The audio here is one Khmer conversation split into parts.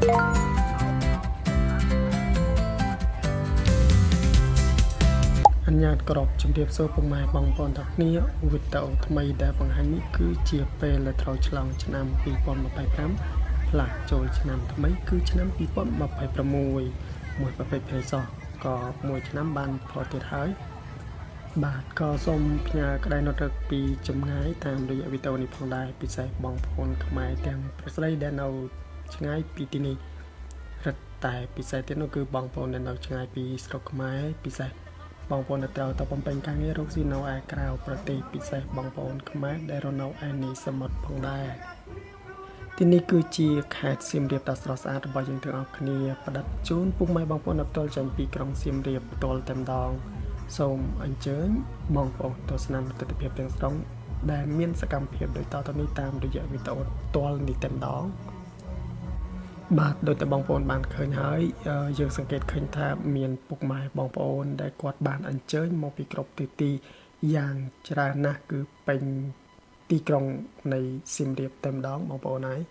អញ្ញាតក្របជំរាបសួរពុកម៉ែបងប្អូនទាំងគ្នាវីដេអូថ្មីដែលបង្ហាញនេះគឺជាពេលដែលត្រូវឆ្លងឆ្នាំ2025ផ្លាស់ចូលឆ្នាំថ្មីគឺឆ្នាំ2026មួយប្រភេទផ្នែកសោះក៏មួយឆ្នាំបានផលទៀតហើយបាទក៏សូមផ្ញើក្តីនុតរឹកពីចម្ងាយតាមរយៈវីដេអូនេះផងដែរពិសេសបងប្អូនខ្មែរទាំងប្រុសស្រីដែលនៅឆ្ងាយពីទីនេះរឹតតែពិសេសទៀតនោះគឺបងប្អូនដែលនៅឆ្ងាយពីស្រុកខ្មែរពិសេសបងប្អូនដែលត្រូវទៅបំពេញការងាររកស៊ីនៅឯក្រៅប្រទេសពិសេសបងប្អូនខ្មែរដែលរស់នៅឯនេះសមុទ្រផងដែរទីនេះគឺជាខេត្តសៀមរាបដ៏ស្រស់ស្អាតរបស់យើងទាំងអស់គ្នាផ្តិតជូនពុកម៉ែបងប្អូនដែលផ្ទាល់ចេញពីក្រុងសៀមរាបផ្ទាល់តែម្ដងសូមអញ្ជើញបងប្អូនទស្សនាទស្សនវិជ្ជាទាំងស្រុងដែលមានសកម្មភាពដូចតទៅនេះតាមរយៈវីដេអូផ្ទាល់នេះតែម្ដងបាទដោយតែបងប្អូនបានឃើញហើយយើងសង្កេតឃើញថាមានពុកម៉ែបងប្អូនដែលគាត់បានអញ្ជើញមកពីគ្រប់ទិសទីយ៉ាងច្រើនណាស់គឺពេញទីក្រុងនៃសៀមរាបតែម្ដងបងប្អូនហើយ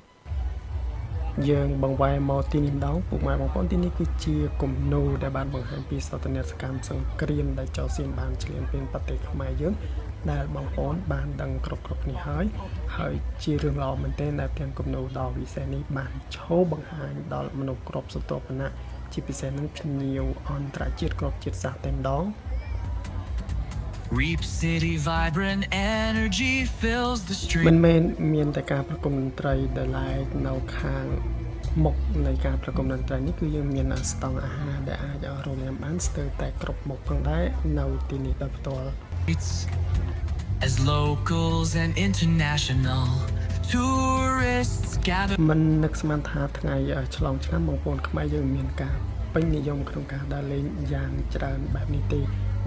យើងបង្វែរមកទីនេះម្ដងពុកម៉ែបងប្អូនទីនេះគឺជាគំនូរដែលបានបង្ហាញពីសោតនកម្មសង្គ្រាមដែលចៅសៀមបានឈ្លានពានប្រទេសខ្មែរយើងដែលបងប្អូនបានដឹងគ្រប់នេះហើយជារឿងល្អមែនទែនដែលទាំងគំនូរដ៏វិសេសនេះបានឈោបង្ហាញដល់មនុស្សគ្រប់ស្រទាប់វណ្ណៈជាពិសេសនឹងភ្ញៀវអន្តរជាតិគ្រប់ជាតិសាសន៍តែម្ដង Reap City vibrant energy fills the street មិនមែនមានតែការប្រគំតន្ត្រីដែលឡែកនៅខាងមុខនៃការប្រគំតន្ត្រីនេះគឺយើងមានស្តង់អាហារដែលអាចរកញ៉ាំបានស្ទើរតែគ្រប់មុខផងដែរនៅទីនេះដោយផ្ទាល់ as locals and international tourists gather មិននឹកស្មានថាថ្ងៃឆ្លងឆ្នាំបងប្អូនខ្មែរយើងមានការពេញនិយមក្នុងការដើរលេងយ៉ាងច្រើនបែបនេះទេ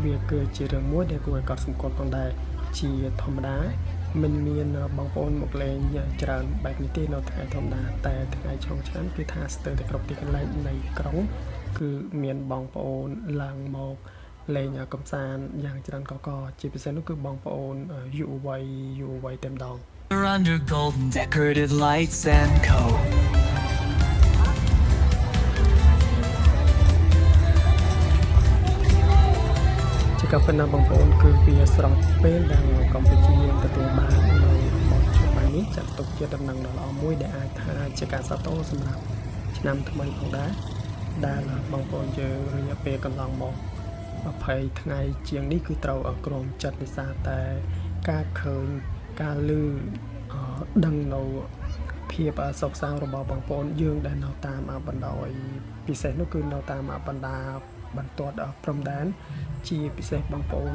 វាគឺជារឿងមួយដែលគួរឲ្យកត់សម្គាល់ផងដែរជាធម្មតាមិនមានបងប្អូនមកលេងច្រើនបែបនេះទេនៅថ្ងៃធម្មតាតែថ្ងៃឆ្លងឆ្នាំគឺថាស្ទើរតែគ្រប់ទីកន្លែងនៃក្រុងគឺមានបងប្អូនឡើងមកលេងកំសាន្តយ៉ាងច្រើនកកជាពិសេសនោះគឺបងប្អូនយុវវ័យតែម្ដង under golden decorative lights and co ជាការពិតណាស់បងប្អូនគឺវាស្រស់ពេលដែលកម្ពុជាយើងទទួលបាននៅបទជួបបែបនេះចាត់ទុកជាដំណឹងដ៏ល្អមួយដែលអាចថាជាការសាទរសម្រាប់ឆ្នាំថ្មីផងដែរដែលបងប្អូនយើងរយៈពេលកន្លងមក20ថ្ងៃជាងនេះគឺត្រូវក្រមចិត្តនិសាតែការឃើញការឮដឹងនៅភាពសោកសៅរបស់បងប្អូនយើងដែលនៅតាមបណ្ដោយពិសេសនោះគឺនៅតាមបណ្ដាបន្ទាត់ព្រំដែនជាពិសេសបងប្អូន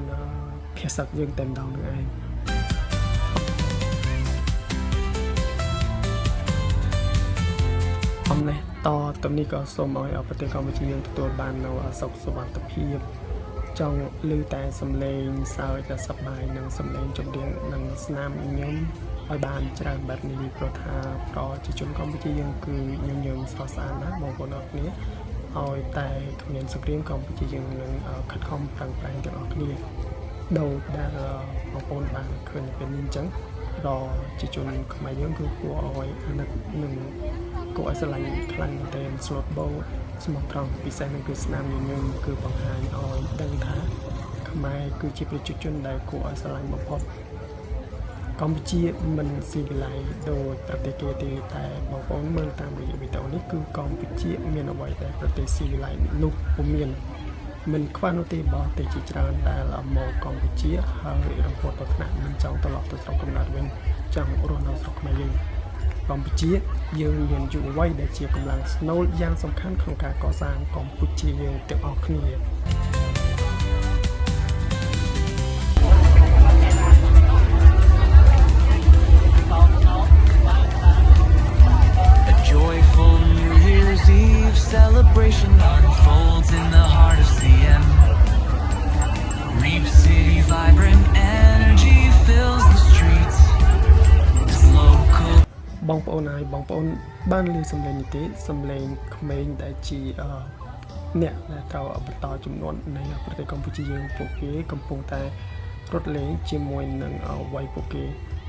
ភាសាយើងតែម្ដងនឹងឯងអំណេះតទៅនេះក៏សូមឲ្យប្រទេសកម្ពុជាយើងទទួលបាននៅសុខសុវត្ថិភាពចង់ឮតែសំឡេងសើចសប្បាយនិងសំឡេងចម្រៀងនិងស្នាមញញឹមឲ្យបានច្រើនបែបនេះព្រោះថាប្រជាជនកម្ពុជាយើងគឺញញឹមស្រស់ស្អាតណាស់បងប្អូនអរគ្នាឲ្យតែគ្មានសង្គ្រាមកម្ពុជាយើងនឹងខិតខំប្រឹងប្រែងទាំងអស់គ្នាដោយដែលបងប្អូនបានឃើញពេលនេះអញ្ចឹងប្រជាជនខ្មែរយើងគឺគួរឲ្យអាណិតនិងគួរឲ្យស្រឡាញ់ខ្លាំងមែនទែនស្លូតបូតស្មោះត្រង់ពិសេសនឹងគឺស្នាមញញឹមគឺបង្ហាញឲ្យដឹងថាខ្មែរគឺជាប្រជាជនដែលគួរឲ្យស្រឡាញ់បំផុតកម្ពុជាមិនស៊ីវិល័យដោយប្រទេសគេទេតែបងប្អូនមើលតាមរយៈវីដេអូនេះគឺកម្ពុជាមានអ្វីដែលប្រទេសស៊ីវិល័យនោះពុំមានមិនខ្វះនោះទេបរទេសជាច្រើនដែលមកកម្ពុជាហើយរហូតដល់ថ្នាក់មិនចង់ត្រឡប់ទៅស្រុកកំណើតវិញចង់រស់នៅស្រុកខ្មែរយើងកម្ពុជាយើងមានយុវវ័យដែលជាកម្លាំងស្នូលយ៉ាងសំខាន់ក្នុងការកសាងកម្ពុជាយើងទាំងអស់គ្នា joyful New Year's Eve celebration unfolds in the heart of CM Reap City vibrant energy fills the streets as local បងប្អូនហើយបងប្អូនបានឮសំឡេងនេះទេសំឡេងក្មេងដែលជាអ្នកដែលត្រូវបន្តចំនួននៃប្រទេសកម្ពុជាយើងពួកគេកំពុងតែរត់លេងជាមួយនឹងវ័យពួកគេ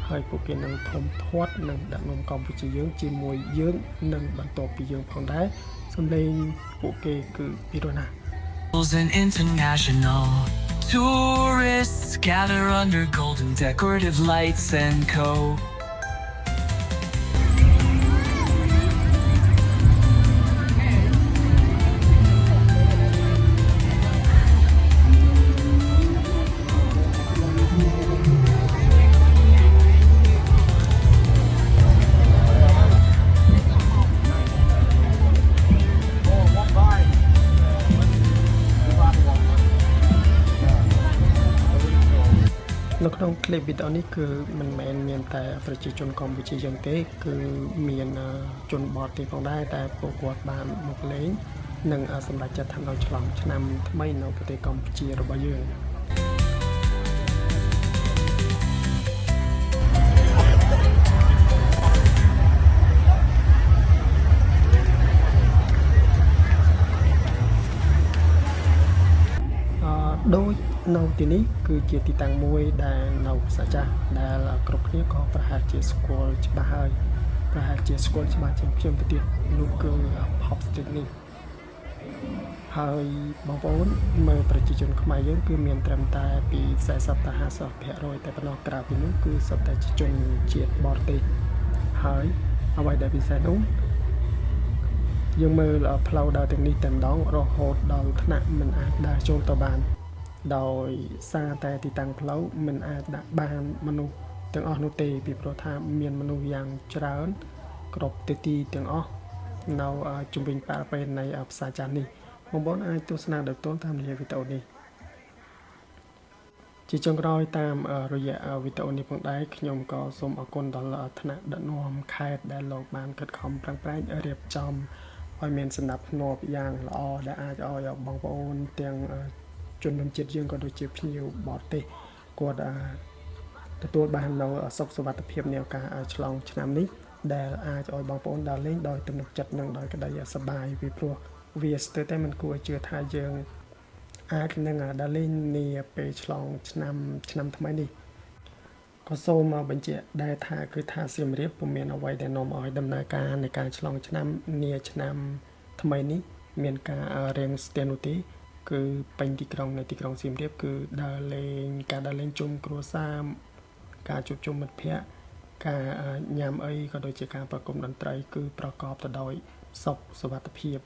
ហ ហើយពួកគេនឹងធំធាត់នឹងដាក់នំកម្ពុជាយើងជាមួយយើងនឹងបន្តពីយើងផងដែរសំឡេងពួកគេគឺពីរណា And international tourists gather under golden decorative lights and co.នៅក្នុង clip វីដេអូនេះគឺមិនមែនមានតែប្រជាជនកម្ពុជាយើងទេគឺមានជនបរទេសផងដែរតែពួកគាត់បានមកលេងនិងសម្រាប់ចាត់ថាឆ្លងឆ្នាំថ្មីនៅប្រទេសកម្ពុជារបស់យើងដូចនៅទីនេះគឺជាទីតាំងមួយដែលនៅសាចាស់ដែលគ្រប់គ្នាក៏ប្រហែលជាស្គាល់ច្បាស់ហើយប្រហែលជាស្គាល់ច្បាស់ជាងខ្ញុំទៅទៀតនោះគឺ Pop Street នេះហើយបងប្អូនមើលប្រជាជនខ្មែរយើងគឺមានត្រឹមតែពី40ទៅ50% តែប៉ុណ្ណោះក្រៅពីនោះគឺសុទ្ធតែជាជនជាតិបរទេសហើយអ្វីដែលពិសេសនោះយើងមើលផ្លូវដើរទាំងនេះតែម្ដងរហូតដល់ថ្នាក់មិនអាចដើរចូលទៅបានដោយសារតែទីតាំងផ្លូវមិនអាចដាក់បានមនុស្សទាំងអស់នោះទេពីព្រោះថាមានមនុស្សយ៉ាងច្រើនគ្រប់ទិសទីទាំងអស់នៅជំនាញប៉ាពេលនៃផ្សារចាស់នេះបងប្អូនអាចទស្សនាដោយផ្ទាល់តាមរយៈវីដេអូនេះជាចុងក្រោយតាមរយៈវីដេអូនេះផងដែរខ្ញុំក៏សូមអរគុណដល់ថ្នាក់ដឹកនាំខេត្តដែលលោកបានខិតខំប្រឹងប្រែងរៀបចំឲ្យមានសណ្ដាប់ធ្នាប់យ៉ាងល្អដែលអាចឲ្យបងប្អូនទាំងជនជាតិយើងក៏ដូចជាភ្ញៀវបរទេសគាត់ទទួលបាននៅសុខសុវត្ថិភាពនៃការឆ្លងឆ្នាំនេះដែលអាចឲ្យបងប្អូនដើរលេងដោយទំនុកចិត្តនិងដោយក្តីសប្បាយពីព្រោះវាស្ទើរតែមិនគួរជឿថាយើងអាចនឹងដើរលេងនាពេលឆ្លងឆ្នាំថ្មីនេះក៏សូមបញ្ជាក់ដែរថាគឺថាសៀមរាបពុំមានអ្វីដែលនាំឲ្យដំណើរការនៃការឆ្លងឆ្នាំនាឆ្នាំថ្មីនេះមានការរៀងស្ទះនោះទេគឺពេញទីក្រុងនៅទីក្រុងសៀមរាបគឺដើរលេងជុំគ្រួសារការជួបជុំមិត្តភ័ក្តិការញ៉ាំអីក៏ដូចជាការប្រគំតន្ត្រីគឺប្រកបទៅដោយសុខសុវត្ថិភាព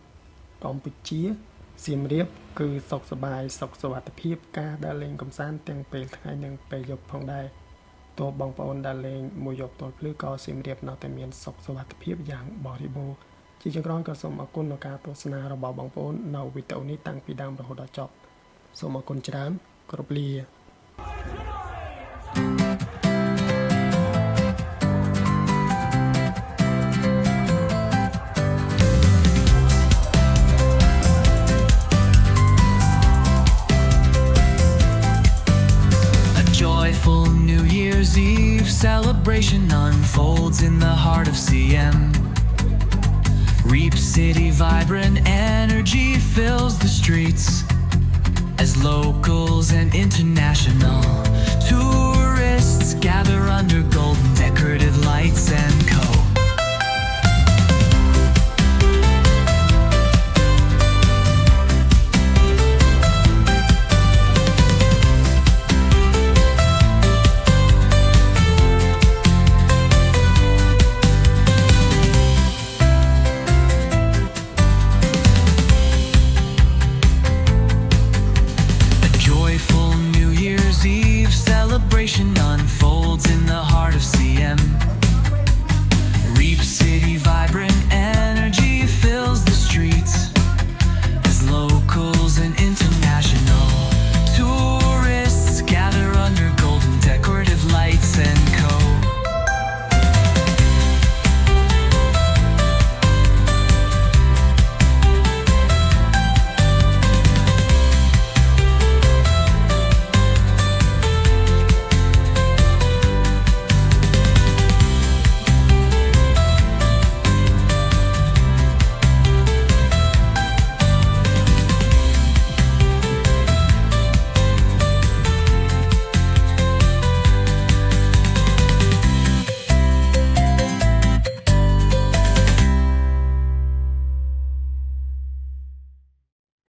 កម្ពុជាសៀមរាបគឺសុខសប្បាយសុខសុវត្ថិភាពការដើរលេងកម្សាន្តទាំងពេលថ្ងៃនិងពេលយប់ផងដែរទោះបងប្អូនដើរលេងមួយយប់ទល់ភ្លឺក៏សៀមរាបនៅតែមានសុខសុវត្ថិភាពយ៉ាងបរិបូរណ៍ជាចុងក្រោយក៏សូមអរគុណដល់ការទស្សនារបស់បងប្អូននៅវីដេអូនេះតាំងពីដើមរហូតដល់ចប់សូមអរគុណច្រើនគ្រប់លា Joyful New Year's Eve celebration unfolds in the heart of CM. Reap City vibrant energy fills the streets as locals and international tourists gather under golden decorative lights and